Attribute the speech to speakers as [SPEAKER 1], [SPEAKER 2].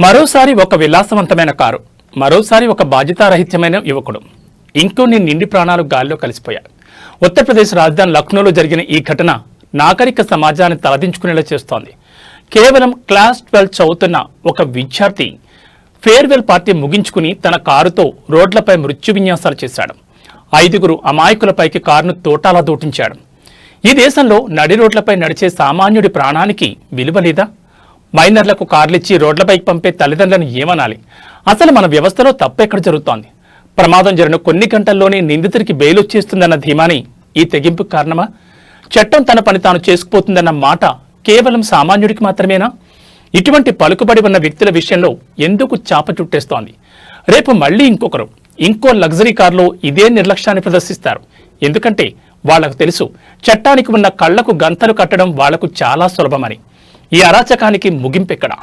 [SPEAKER 1] మరోసారి ఒక విలాసవంతమైన కారు, మరోసారి ఒక బాధ్యతారహిత్యమైన యువకుడు, ఇంకొన్ని నిండి ప్రాణాలు గాల్లో కలిసిపోయాయి. ఉత్తరప్రదేశ్ రాజధాని లక్నోలో జరిగిన ఈ ఘటన నాగరిక సమాజాన్ని తలదించుకునేలా చేస్తోంది. కేవలం క్లాస్ 12 చదువుతున్న ఒక విద్యార్థి ఫేర్వెల్ పార్టీ ముగించుకుని తన కారుతో రోడ్లపై మృత్యు విన్యాసాలు చేశాడు. 5 అమాయకులపైకి కారును తోటాలా దూటించాడు. ఈ దేశంలో నడి రోడ్లపై నడిచే సామాన్యుడి ప్రాణానికి విలువ లేదా? మైనర్లకు కార్లిచ్చి రోడ్లపైకి పంపే తల్లిదండ్రులను ఏమనాలి? అసలు మన వ్యవస్థలో తప్పెక్కడ జరుగుతోంది? ప్రమాదం జరిగిన కొన్ని గంటల్లోనే నిందితుడికి బెయిల్ వచ్చేస్తుందన్న ధీమాని ఈ తెగింపు కారణమా? చట్టం తన పని తాను చేసుకుపోతుందన్న మాట కేవలం సామాన్యుడికి మాత్రమేనా? ఇటువంటి పలుకుబడి ఉన్న వ్యక్తుల విషయంలో ఎందుకు చాప చుట్టేస్తోంది? రేపు మళ్లీ ఇంకో లగ్జరీ కారులో ఇదే నిర్లక్ష్యాన్ని ప్రదర్శిస్తారు. ఎందుకంటే వాళ్లకు తెలుసు, చట్టానికి ఉన్న కళ్లకు గంతలు కట్టడం వాళ్లకు చాలా సులభమని. ఈ అరాచకానికి ముగింపెక్కడా?